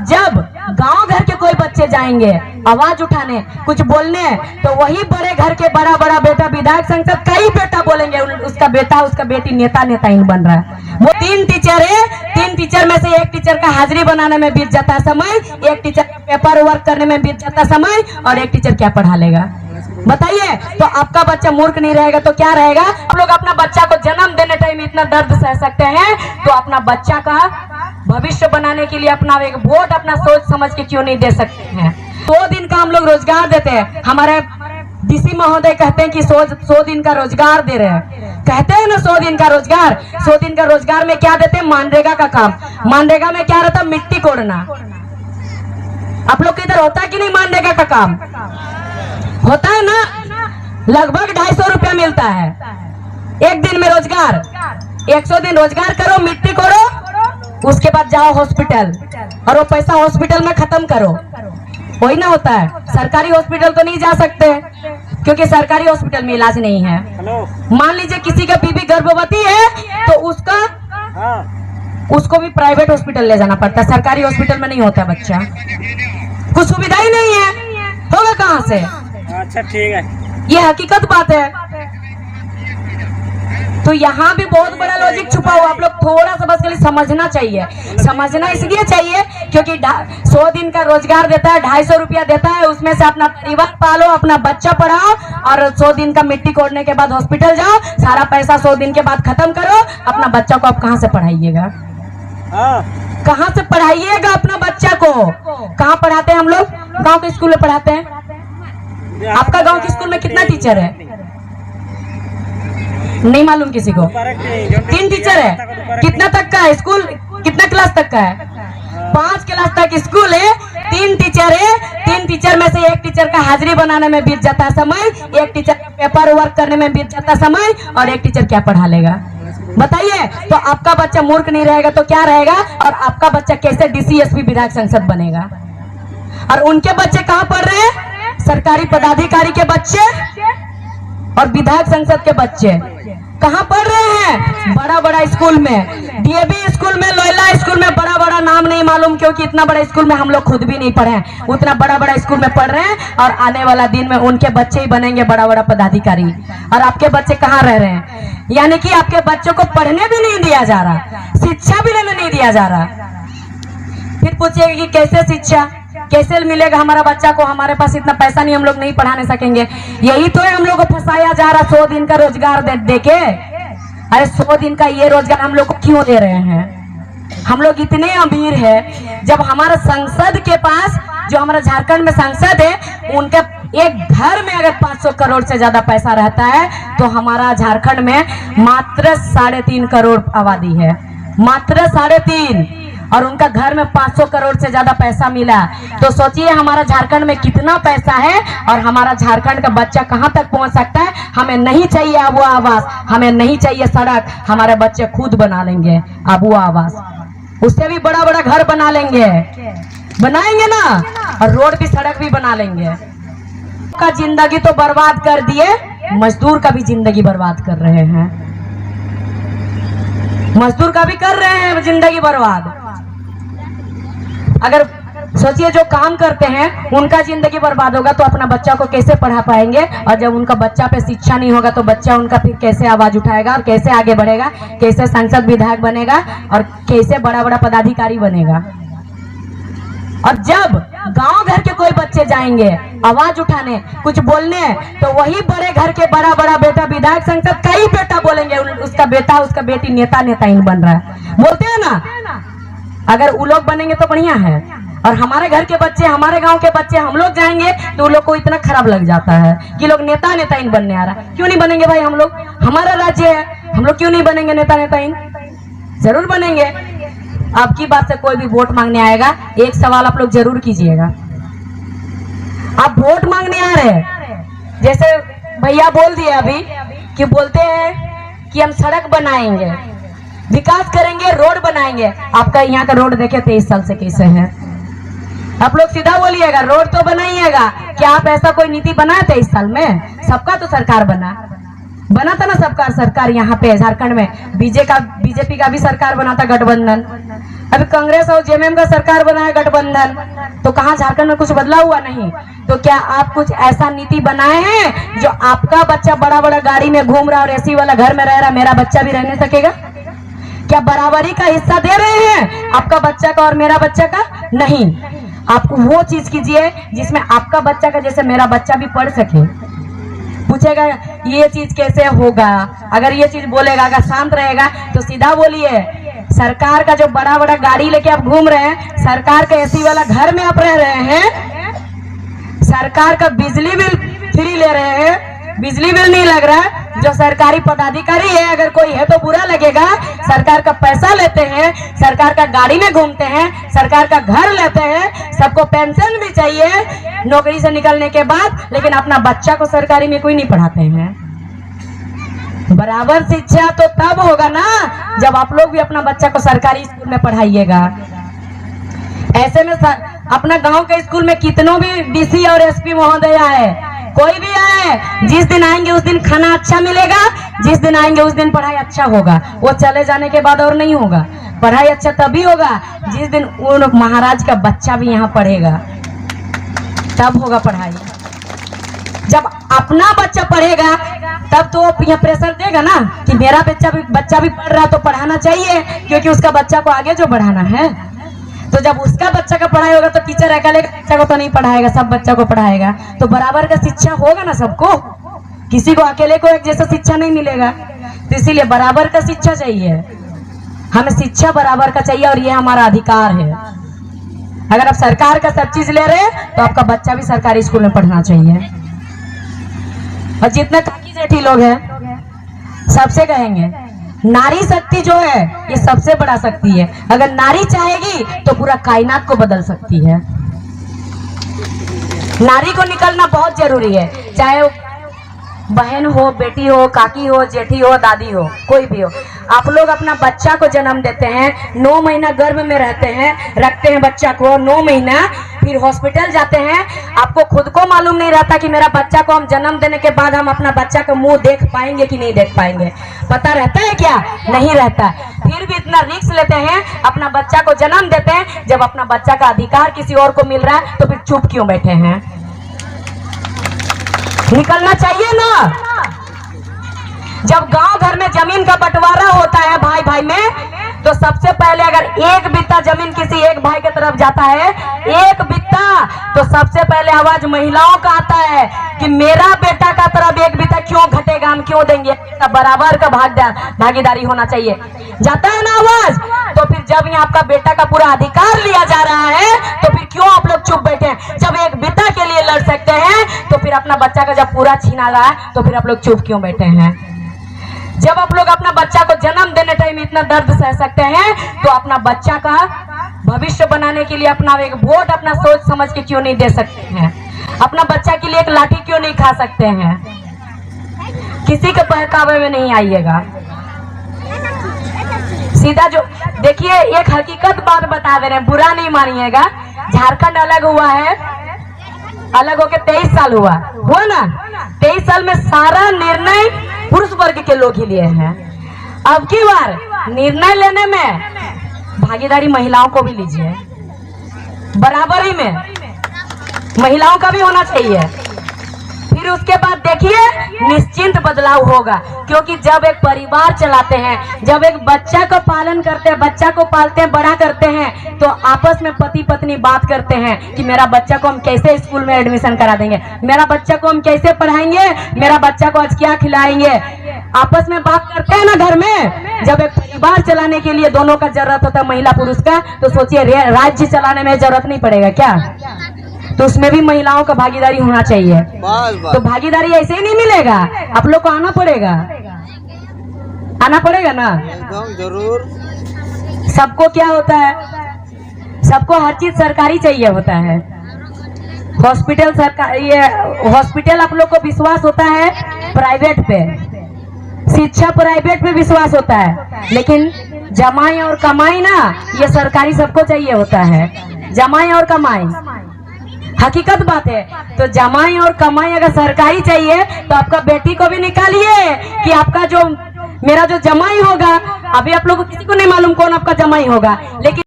जब गांव घर के कोई बच्चे जाएंगे आवाज उठाने, कुछ बोलने, तो वही बड़े घर के बड़ा बड़ा बेटा विधायक संसद का ही बेटा बोलेंगे उसका बेटा उसका बेटी नेता नेताइन बन रहा है। वो 3 टीचर है, 3 टीचर में से एक टीचर का हाजिरी बनाने में बीत जाता है समय, एक टीचर का पेपर वर्क करने में बीत जाता है समय, और एक टीचर क्या पढ़ा लेगा बताइए। तो आपका बच्चा मूर्ख नहीं रहेगा तो क्या रहेगा। आप लोग अपना बच्चा को जन्म देने टाइम इतना दर्द सह सकते हैं, तो अपना बच्चा का भविष्य बनाने के लिए अपना एक वोट अपना सोच समझ के क्यों नहीं दे सकते हैं। 100 दिन का हम लोग रोजगार देते हैं। हमारे डीसी महोदय कहते हैं कि 100 दिन का रोजगार दे रहे हैं, कहते हैं ना 100 दिन का रोजगार। 100 दिन का रोजगार में क्या देते हैं, मनरेगा का काम। मनरेगा में क्या रहता है, मिट्टी कोड़ना। आप लोग के इधर होता है कि नहीं मनरेगा का काम? होता है ना, लगभग 250 रुपया मिलता है एक दिन में रोजगार। 100 दिन रोजगार करो, मिट्टी कोड़ो, उसके बाद जाओ हॉस्पिटल और वो पैसा हॉस्पिटल में खत्म करो। वही ना होता है। सरकारी हॉस्पिटल तो नहीं जा सकते क्योंकि सरकारी हॉस्पिटल में इलाज नहीं है। मान लीजिए किसी का बीबी गर्भवती है तो उसको भी प्राइवेट हॉस्पिटल ले जाना पड़ता है, सरकारी हॉस्पिटल में नहीं होता बच्चा। कुछ सुविधा ही नहीं है, होगा कहाँ से। अच्छा ठीक है, ये हकीकत बात है। तो यहाँ भी बहुत बड़ा लॉजिक छुपा हुआ, आप लोग थोड़ा सा बस खाली समझना चाहिए। समझना इसलिए चाहिए क्योंकि 100 दिन का रोजगार देता है, 250 रुपया देता है, उसमें से अपना परिवार पालो, अपना बच्चा पढ़ाओ, और 100 दिन का मिट्टी कोड़ने के बाद हॉस्पिटल जाओ, सारा पैसा 100 दिन के बाद खत्म करो। अपना बच्चा को आप कहाँ से पढ़ाइएगा, कहाँ से पढ़ाइएगा अपना बच्चा को? कहाँ पढ़ाते हैं हम लोग? गाँव के स्कूल में पढ़ाते हैं। आपका गाँव के स्कूल में कितना टीचर है? नहीं मालूम किसी को? 3 टीचर है। कितना तक का है स्कूल, कितना क्लास तक का है? 5 क्लास तक स्कूल है, 3 टीचर है। 3 टीचर में से एक टीचर का हाजिरी बनाने में बीत जाता है समय, एक टीचर का पेपर वर्क करने में बीत जाता है समय, और एक टीचर क्या पढ़ा लेगा बताइए। तो आपका बच्चा मूर्ख नहीं रहेगा तो क्या रहेगा, और आपका बच्चा कैसे डीसीएसपी विधायक संसद बनेगा। और उनके बच्चे कहाँ पढ़ रहे हैं, सरकारी पदाधिकारी के बच्चे और विधायक संसद के बच्चे कहाँ पढ़ रहे हैं, बड़ा बड़ा स्कूल में, डीएवी स्कूल में, लोयला स्कूल में, बड़ा बड़ा नाम नहीं मालूम क्योंकि इतना बड़ा स्कूल में हम लोग खुद भी नहीं पढ़े हैं। उतना बड़ा बड़ा स्कूल में पढ़ रहे हैं, और आने वाला दिन में उनके बच्चे ही बनेंगे बड़ा बड़ा पदाधिकारी। और आपके बच्चे कहाँ रह रहे हैं, यानी कि आपके बच्चों को पढ़ने भी नहीं दिया जा रहा, शिक्षा भी लेने नहीं दिया जा रहा। फिर पूछिएगा कि कैसे शिक्षा कैसे मिलेगा हमारा बच्चा को, हमारे पास इतना पैसा नहीं, हम लोग नहीं पढ़ाने सकेंगे। यही तो है हम लोग को फंसाया जा रहा 100 दिन का रोजगार दे के। अरे 100 दिन का ये रोजगार हम लोग को क्यों दे रहे हैं? हम लोग इतने अमीर है, जब हमारा संसद के पास, जो हमारा झारखंड में सांसद है, उनके एक घर में अगर 500 करोड़ से ज्यादा पैसा रहता है, तो हमारा झारखंड में मात्र 3.5 करोड़ आबादी है, मात्र 3.5, और उनका घर में 500 करोड़ से ज्यादा पैसा मिला। तो सोचिए हमारा झारखंड में कितना पैसा है, और हमारा झारखंड का बच्चा कहां तक पहुंच सकता है। हमें नहीं चाहिए आबुआ आवास, हमें नहीं चाहिए सड़क, हमारे बच्चे खुद बना लेंगे आबुआ आवास, उससे भी बड़ा बड़ा घर बना लेंगे, बनाएंगे ना, और रोड भी सड़क भी बना लेंगे। का जिंदगी तो बर्बाद कर दिए, मजदूर का भी जिंदगी बर्बाद कर रहे हैं, मजदूर का भी कर रहे हैं जिंदगी बर्बाद। अगर सोचिए जो काम करते हैं उनका जिंदगी बर्बाद होगा तो अपना बच्चा को कैसे पढ़ा पाएंगे, और जब उनका बच्चा पे शिक्षा नहीं होगा तो बच्चा उनका फिर कैसे आवाज उठाएगा, और कैसे आगे बढ़ेगा, कैसे सांसद विधायक बनेगा, और कैसे बड़ा बड़ा पदाधिकारी बनेगा। और जब गांव घर के कोई बच्चे जाएंगे आवाज उठाने, कुछ बोलने, तो वही बड़े घर के बड़ा बड़ा बेटा विधायक संसद का ही बेटा बोलेंगे उसका बेटा उसका बेटी नेता नेताइन बन रहा है। बोलते हैं ना, अगर वो लोग बनेंगे तो बढ़िया है, और हमारे घर के बच्चे, हमारे गांव के बच्चे, हम लोग जाएंगे तो उन लोग को इतना खराब लग जाता है कि लोग नेता नेताइन बनने आ रहा है। क्यों नहीं बनेंगे भाई, हम लोग, हमारा राज्य है, हम लोग क्यों नहीं बनेंगे नेता नेताइन? जरूर बनेंगे। अब की बात से कोई भी वोट मांगने आएगा, एक सवाल आप लोग जरूर कीजिएगा। आप वोट मांगने आ रहे हैं, जैसे भैया बोल दिए अभी कि बोलते हैं कि हम सड़क बनाएंगे, विकास करेंगे, रोड बनाएंगे। आपका यहाँ का रोड देखे 23 साल से कैसे है। आप लोग सीधा बोलिएगा, रोड तो बनाइएगा। क्या आप ऐसा कोई नीति बनाए 23 साल में? सबका तो सरकार बना था ना, सबका सरकार यहाँ पे झारखंड में बीजेपी का भी सरकार बना था, गठबंधन। अभी कांग्रेस और जेएमएम का सरकार बनाया गठबंधन, तो कहाँ झारखंड में कुछ बदला हुआ नहीं। तो क्या आप कुछ ऐसा नीति बनाए हैं जो आपका बच्चा बड़ा बड़ा गाड़ी में घूम रहा और एसी वाला घर में रह रहा, मेरा बच्चा भी रहने सकेगा? क्या बराबरी का हिस्सा दे रहे हैं आपका बच्चा का और मेरा बच्चा का? नहीं। आपको वो चीज कीजिए जिसमें आपका बच्चा का जैसे मेरा बच्चा भी पढ़ सके। पूछेगा ये चीज कैसे होगा, अगर ये चीज बोलेगा, अगर शांत रहेगा तो सीधा बोलिए। सरकार का जो बड़ा बड़ा गाड़ी लेके आप घूम रहे हैं, सरकार का एसी वाला घर में आप रह रहे हैं, सरकार का बिजली बिल फ्री ले रहे हैं, बिजली बिल नहीं लग रहा है। जो सरकारी पदाधिकारी है, अगर कोई है तो बुरा लगेगा, सरकार का पैसा लेते हैं, सरकार का गाड़ी में घूमते हैं, सरकार का घर लेते हैं, सबको पेंशन भी चाहिए नौकरी से निकलने के बाद, लेकिन अपना बच्चा को सरकारी में कोई नहीं पढ़ाते हैं। बराबर शिक्षा तो तब होगा ना जब आप लोग भी अपना बच्चा को सरकारी स्कूल में पढ़ाइएगा। ऐसे में अपना गांव के स्कूल में कितनों भी डीसी और एसपी महोदय आए, कोई भी आए, जिस दिन आएंगे उस दिन खाना अच्छा मिलेगा, जिस दिन आएंगे उस दिन पढ़ाई अच्छा होगा। वो चले जाने के बाद और नहीं होगा। पढ़ाई अच्छा तभी होगा जिस दिन उन महाराज का बच्चा भी यहाँ पढ़ेगा, तब होगा पढ़ाई। जब अपना बच्चा पढ़ेगा तब तो यह प्रेशर देगा ना कि मेरा बच्चा भी पढ़ रहा तो पढ़ाना चाहिए, क्योंकि उसका बच्चा को आगे जो बढ़ाना है। तो जब उसका बच्चा का पढ़ाई होगा तो टीचर अकेले बच्चा को तो नहीं पढ़ाएगा, सब बच्चा को पढ़ाएगा। तो बराबर का शिक्षा होगा ना सबको, किसी को अकेले को एक जैसा शिक्षा नहीं मिलेगा। तो इसीलिए बराबर का शिक्षा चाहिए, हमें शिक्षा बराबर का चाहिए और ये हमारा अधिकार है। अगर आप सरकार का सब चीज ले रहे हैं तो आपका बच्चा भी सरकारी स्कूल में पढ़ना चाहिए। और जितने काकी जेठी लोग हैं सबसे कहेंगे, नारी शक्ति जो है ये सबसे बड़ा शक्ति है। अगर नारी चाहेगी तो पूरा कायनात को बदल सकती है। नारी को निकलना बहुत जरूरी है, चाहे बहन हो, बेटी हो, काकी हो, जेठी हो, दादी हो, कोई भी हो। आप लोग अपना बच्चा को जन्म देते हैं, 9 महीना गर्भ में रहते हैं, रखते हैं बच्चा को 9 महीना, फिर हॉस्पिटल जाते हैं। आपको खुद को मालूम नहीं रहता कि मेरा बच्चा को हम जन्म देने के बाद हम अपना बच्चा का मुंह देख पाएंगे कि नहीं देख पाएंगे। पता रहता है क्या? नहीं रहता। फिर भी इतना रिस्क लेते हैं, अपना बच्चा को जन्म देते हैं। जब अपना बच्चा का अधिकार किसी और को मिल रहा है तो फिर चुप क्यों बैठे हैं? निकलना चाहिए ना। जब गांव घर में जमीन का बंटवारा होता है भाई भाई में, तो सबसे पहले अगर एक बित्ता जमीन किसी एक भाई की तरफ जाता है, एक बित्ता, तो सबसे पहले आवाज महिलाओं का आता है कि मेरा बेटा का तरफ एक बित्ता क्यों घटेगा, हम क्यों देंगे? बराबर का भागीदारी होना चाहिए। जाता है ना आवाज? तो फिर जब यहाँ आपका बेटा का पूरा अधिकार लिया जा रहा है तो फिर क्यों आप लोग चुप बैठे हैं? जब एक बित्ता के लिए लड़ सकते हैं तो फिर अपना बच्चा का जब पूरा छीना रहा है तो फिर आप लोग चुप क्यों बैठे हैं? जब आप लोग अपना बच्चा को जन्म देने टाइम इतना दर्द सह सकते हैं तो अपना बच्चा का भविष्य बनाने के लिए अपना एक वोट अपना सोच समझ के क्यों नहीं दे सकते हैं? अपना बच्चा के लिए एक लाठी क्यों नहीं खा सकते हैं? किसी के बहकावे में नहीं आइएगा। सीधा जो देखिए, एक हकीकत बात बता दे रहे हैं, बुरा नहीं मानिएगा। झारखंड अलग हुआ है, अलग होके 23 साल हुआ ना। 23 साल में सारा निर्णय पुरुष वर्ग के लोग ही लिए हैं। अब की बार निर्णय लेने में भागीदारी महिलाओं को भी लीजिए, बराबरी में महिलाओं का भी होना चाहिए। फिर उसके बाद देखिए निश्चिंत बदलाव होगा, क्योंकि जब एक परिवार चलाते हैं, जब एक बच्चा को पालन करते हैं, बच्चा को पालते हैं, बड़ा करते हैं, तो आपस में पति पत्नी बात करते हैं कि मेरा बच्चा को हम कैसे स्कूल में एडमिशन करा देंगे, मेरा बच्चा को हम कैसे पढ़ाएंगे, मेरा बच्चा को आज क्या खिलाएंगे। आपस में बात करते हैं ना घर में। जब एक परिवार चलाने के लिए दोनों का जरूरत होता है, महिला पुरुष का, तो सोचिए राज्य चलाने में जरूरत नहीं पड़ेगा क्या? तो उसमें भी महिलाओं का भागीदारी होना चाहिए। तो भागीदारी ऐसे ही नहीं मिलेगा, आप लोग को आना पड़ेगा, आना पड़ेगा ना। जरूर। सबको क्या होता है, सबको हर चीज सरकारी चाहिए होता है। हॉस्पिटल सरकार, ये हॉस्पिटल आप लोग को विश्वास होता है प्राइवेट पे, शिक्षा प्राइवेट पे विश्वास होता है, लेकिन जमाई और कमाई ना, ये सरकारी सबको चाहिए होता है। जमाई और कमाई हकीकत बात है। तो जमाई और कमाई अगर सरकारी चाहिए तो आपका बेटी को भी निकालिए कि आपका जो मेरा जो जमाई होगा, अभी आप लोगों को किसी को नहीं मालूम कौन आपका जमाई होगा, लेकिन